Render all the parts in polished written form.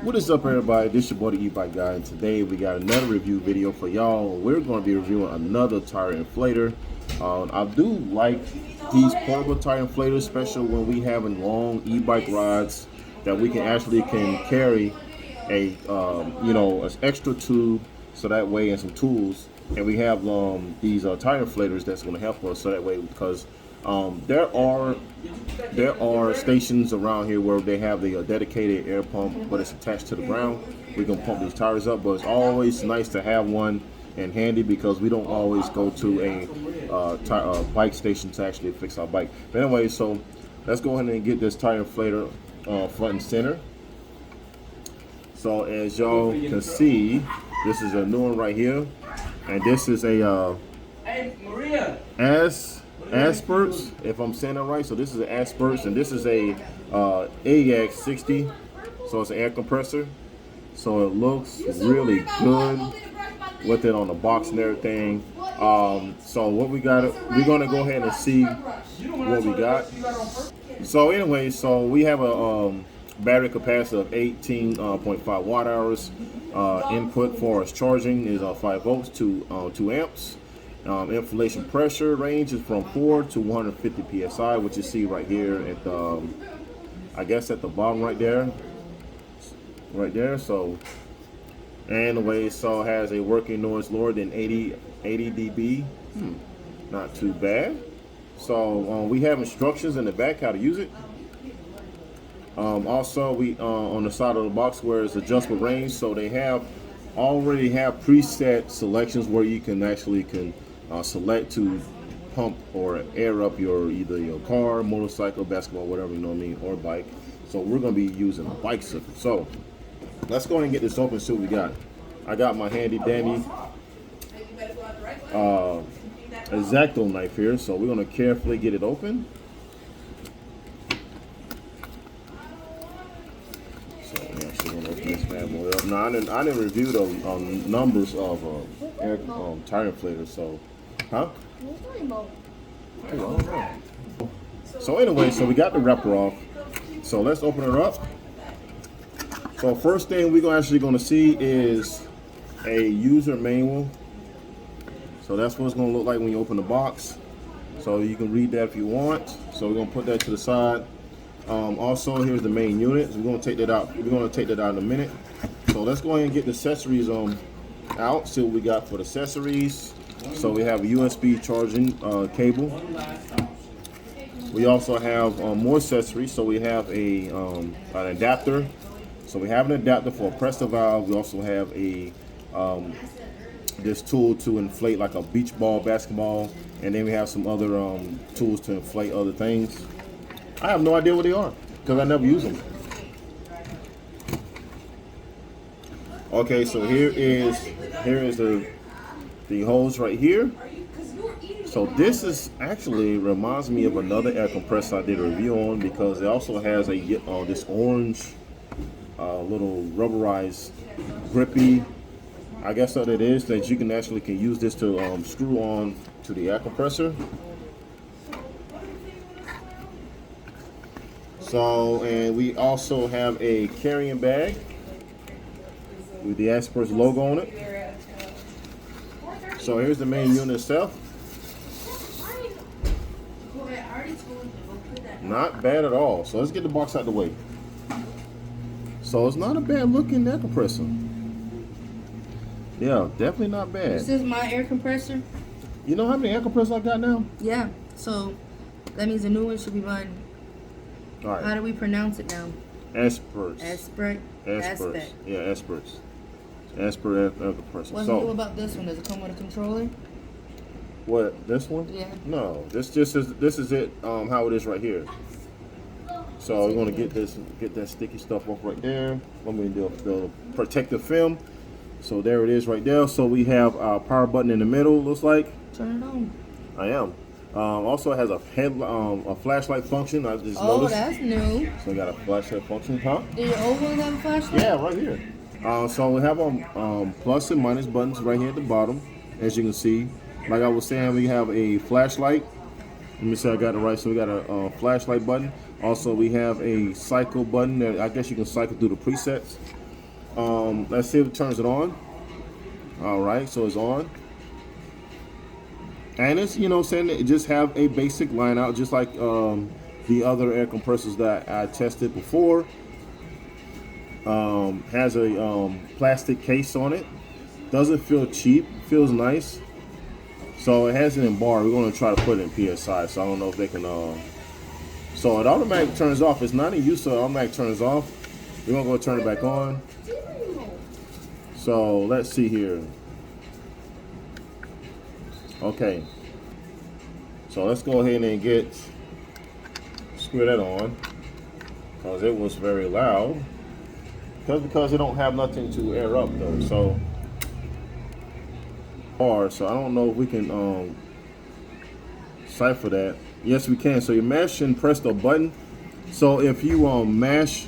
What is up, everybody? This your boy the E-bike guy, and today we got another review video for y'all. We're going to be reviewing another tire inflator. I do like these portable tire inflators, especially when we having long e-bike rides that we can carry a an extra tube, so that way, and some tools, and we have these tire inflators that's going to help us, so that way, because there are stations around here where they have the dedicated air pump, but it's attached to the ground. We can pump these tires up, but it's always nice to have one and handy, because we don't always go to a bike station to actually fix our bike. But anyway, so let's go ahead and get this tire inflator front and center. So as y'all can see, this is a new one right here, and this is a Asperx, if I'm saying that right. So this is an Asperx, and this is a AX60. So it's an air compressor. So it looks really good with it on the box and everything. So what we got, we're gonna go ahead and see what we got. So anyway, so we have a battery capacity of 18.5 watt hours. Input for us charging is 5 volts to 2 amps. Inflation pressure range is from 4 to 150 psi, which you see right here at the, I guess at the bottom right there. So, and the way so has a working noise lower than 80 dB. Not too bad. So we have instructions in the back how to use it. Also, we on the side of the box where it's adjustable range, so they already have preset selections where you can actually select to pump or air up either your car, motorcycle, basketball, whatever, you know what I mean, or bike. So we're going to be using a bicycle. So let's go ahead and get this open and see what we got. I got my handy dandy X-Acto knife here, so we're going to carefully get it open. So we're actually going to open this bad boy up. Now, I didn't review the numbers of tire inflators, so huh? So anyway, so we got the wrapper off. So let's open it up. So first thing we're actually going to see is a user manual. So that's what it's going to look like when you open the box. So you can read that if you want. So we're going to put that to the side. Also, here's the main unit. So we're going to take that out. We're going to take that out in a minute. So let's go ahead and get the accessories out. See what we got for the accessories. So we have a USB charging cable. We also have more accessories. So we have an adapter. So we have an adapter for a pressure valve. We also have this tool to inflate like a beach ball, basketball, and then we have some other tools to inflate other things. I have no idea what they are because I never use them. Okay, so here is the hose right here. So this is actually reminds me of another air compressor I did a review on, because it also has this orange little rubberized grippy, I guess what it is, that you can use this to screw on to the air compressor. So, and we also have a carrying bag with the Asperx logo on it. So here's the main unit itself. Not bad at all. So let's get the box out of the way. So it's not a bad looking air compressor. Yeah, definitely not bad. This is my air compressor. You know how many air compressors I got now? Yeah, so that means the new one should be mine. All right. How do we pronounce it now? Asperx. Asperx. Asperx. Yeah, Asperx. Asperx air compressor. What's new about this one? Does it come with a controller? What, this one? Yeah. No, this is it. How it is right here. So we're gonna get that sticky stuff off right there. Let me do the protective film. So there it is right there. So we have our power button in the middle. Looks like. Turn it on. I am. Also has a flashlight function. I just noticed. That's new. So we got a flashlight function, huh? Did your old one have a flashlight? Yeah, right here. So we have plus and minus buttons right here at the bottom, as you can see. Like I was saying, we have a flashlight. Let me see, I got it right. So we got a flashlight button. Also, we have a cycle button that I guess you can cycle through the presets. Let's see if it turns it on. All right, so it's on. And it's, saying that it just have a basic line out, just like the other air compressors that I tested before. Has a plastic case on it. Doesn't feel cheap, feels nice. So it has it in bar. We're going to try to put it in PSI. So I don't know if they can. So it automatic turns off. It's not in use, so it automatic turns off. We're going to go turn it back on. So let's see here. Okay. So let's go ahead and screw that on, because it was very loud. Because it don't have nothing to air up though. So I don't know if we can cipher that. Yes, we can. So you mash and press the button. So if you mash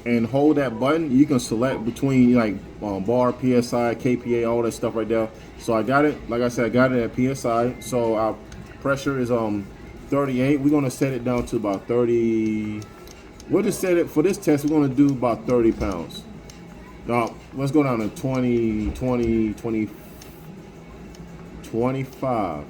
and hold that button, you can select between like bar, PSI, KPA, all that stuff right there. So I got it. Like I said, I got it at PSI. So our pressure is 38. We're gonna set it down to about 30. We'll just set it for this test. We're gonna do about 30 pounds. Now let's go down to 20, 20, 20, 25.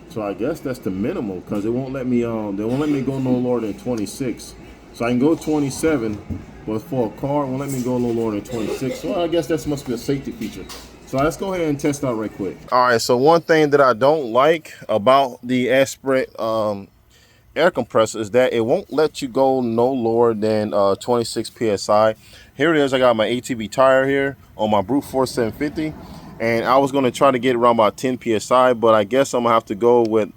So I guess that's the minimum, because it won't let me they won't let me go no lower than 26. So I can go 27, but for a car it won't let me go no lower than 26. So I guess that must be a safety feature. So let's go ahead and test out right quick. All right, so one thing that I don't like about the Asperx air compressor is that it won't let you go no lower than 26 psi. Here it is. I got my ATV tire here on my Brute Force 750, and I was going to try to get around about 10 psi, but I guess I'm gonna have to go with,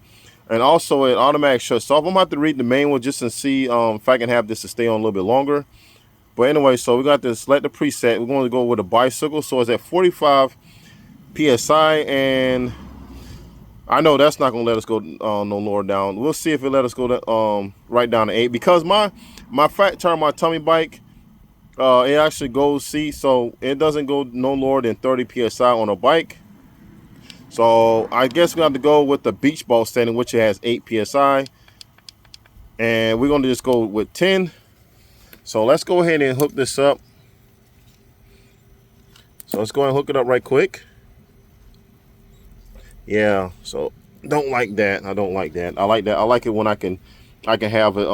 and also it automatic shuts off. I'm gonna have to read the manual just to see if I can have this to stay on a little bit longer. But anyway, so we got to select the preset. We're going to go with a bicycle, so it's at 45 psi, and I know that's not gonna let us go no lower down. We'll see if it let us go to, right down to 8, because my fat tire, my tummy bike, it actually goes C, so it doesn't go no lower than 30 psi on a bike. So I guess we have to go with the beach ball setting, which has 8 psi, and we're gonna just go with 10. So let's go ahead and hook this up. So let's go ahead and hook it up right quick. Yeah, so don't like that. I don't like that. I like that. I like it when I can have a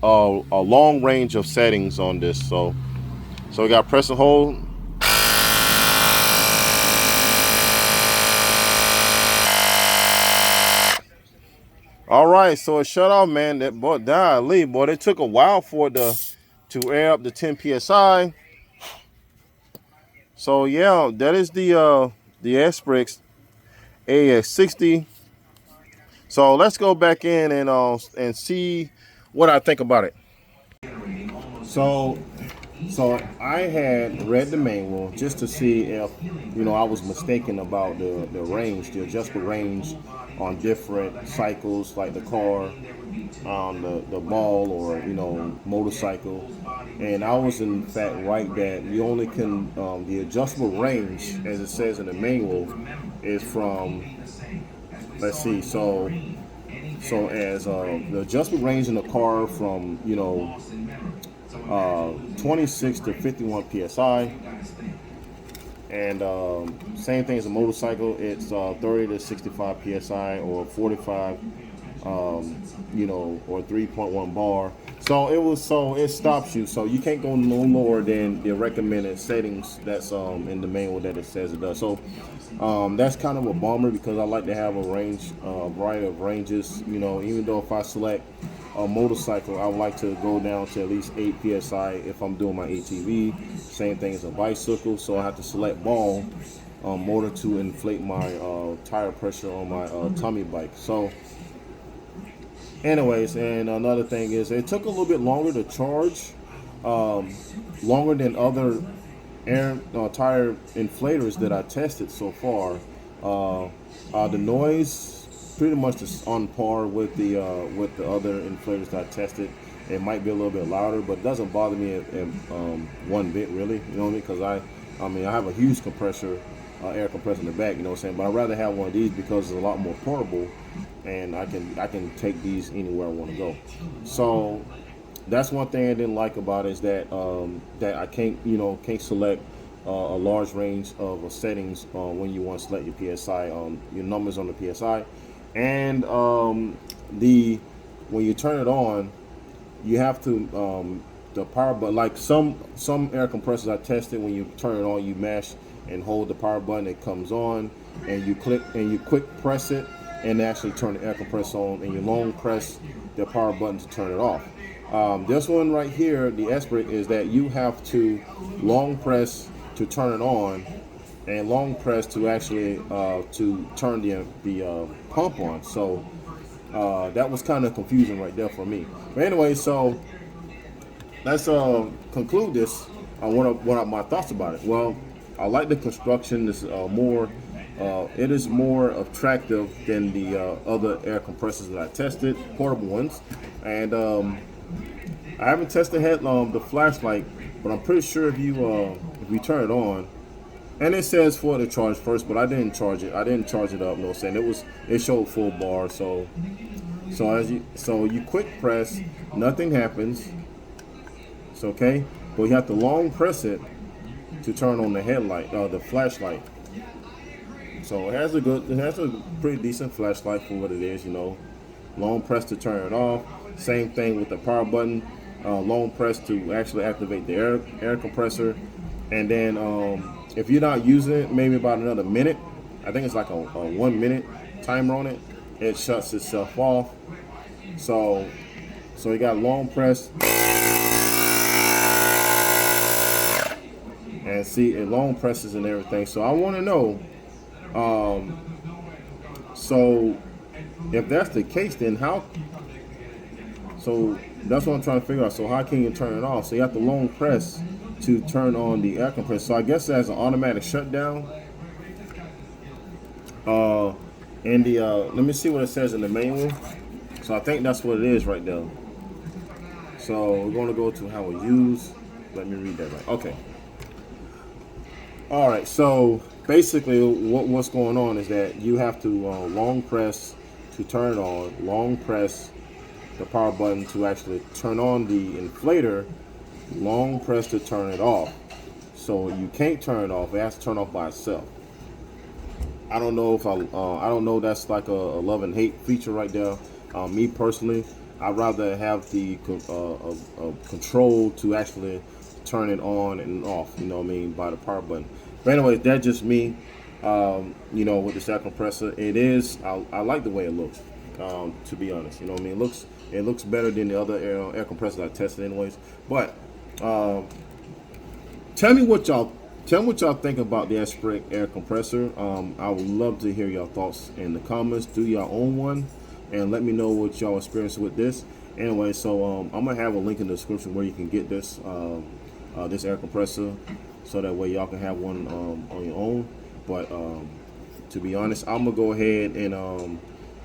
long range of settings on this. So we got press and hold. All right, so it shut off, man. That boy, boy, it took a while for it to air up to 10 psi. So yeah, that is the Asperx AX60. So let's go back in and see what I think about it. So I had read the manual just to see if I was mistaken about the range, the adjustable range on different cycles, like the car, the ball, or motorcycle. And I was in fact right that you only can the adjustable range, as it says in the manual, is from, let's see, so as the adjustable range in the car from 26 to 51 psi, and same thing as a motorcycle, it's 30 to 65 psi, or 45 or 3.1 bar. So it stops you, so you can't go no lower than the recommended settings that's in the manual that it says it does. So that's kind of a bummer, because I like to have a range, variety of ranges. Even though if I select a motorcycle, I would like to go down to at least 8 psi if I'm doing my ATV. Same thing as a bicycle, so I have to select ball motor to inflate my tire pressure on my tummy bike. So anyways, and another thing is it took a little bit longer to charge, longer than other air tire inflators that I tested so far. The noise pretty much is on par with the other inflators that I tested. It might be a little bit louder, but it doesn't bother me one bit, really. You know what I mean? Because I have a huge compressor, air compressor in the back. You know what I'm saying? But I'd rather have one of these because it's a lot more portable, and I can take these anywhere I want to go. So that's one thing I didn't like about it, is that that I can't select a large range of settings when you want to select your PSI, your numbers on the PSI, and the when you turn it on, you have to the power button. Like some air compressors I tested, when you turn it on, you mash and hold the power button, it comes on, and you quick press it and actually turn the air compressor on, and you long press the power button to turn it off. This one right here, the Asperx, is that you have to long press to turn it on, and long press to actually to turn the pump on. So that was kind of confusing right there for me. But anyway, so let's conclude this on what are my thoughts about it. Well, I like the construction. It's it is more attractive than the other air compressors that I tested, portable ones. And I haven't tested the flashlight, but I'm pretty sure if you turn it on, and it says for it to charge first, but I didn't charge it. I didn't charge it up. No, saying it showed full bar. So you quick press, nothing happens. It's okay, but you have to long press it to turn on the headlight, the flashlight. So it has a pretty decent flashlight for what it is, Long press to turn it off. Same thing with the power button. Long press to actually activate the air compressor, and then if you're not using it, maybe about another minute. I think it's like a 1 minute timer on it. It shuts itself off. So you got long press. And see, it long presses and everything. So I want to know, so if that's the case, then how? So that's what I'm trying to figure out. So how can you turn it off? So you have to long press to turn on the air compressor. So I guess it has an automatic shutdown. And let me see what it says in the manual. So I think that's what it is right there. So we're going to go to how we use. Let me read that right. Okay. All right, so basically what's going on is that you have to long press to turn it on, long press the power button to actually turn on the inflator, long press to turn it off. So you can't turn it off. It has to turn off by itself. I don't know if I don't know, that's like a love and hate feature right there. Me personally, I'd rather have the control to actually turn it on and off, by the power button. But anyways, that's just me, with this air compressor. I like the way it looks, to be honest. It looks better than the other air compressors I tested anyways. But tell me what y'all think about the Asperx air compressor. I would love to hear your thoughts in the comments. Do your own one and let me know what y'all experience with this. Anyway, so I'm gonna have a link in the description where you can get this this air compressor, so that way y'all can have one on your own. But to be honest, I'm gonna go ahead and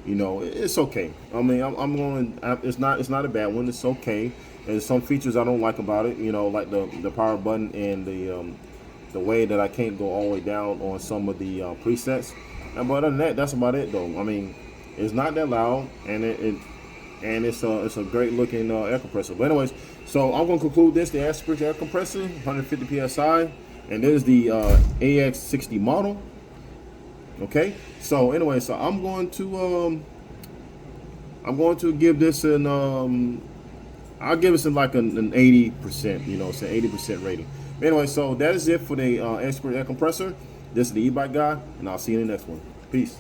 it's okay. I mean, it's not a bad one. It's okay. There's some features I don't like about it, like the power button and the way that I can't go all the way down on some of the presets. But other than that, that's about it though. I mean, it's not that loud, and it's a great looking air compressor. But anyways, so I'm gonna conclude this: the Asperx air compressor, 150 psi, and this is the AX60 model. Okay. So anyway, so I'm going to give this an I'll give this like an 80%, say 80% rating. Anyway, so that is it for the Asperx air compressor. This is the E-bikeguy, and I'll see you in the next one. Peace.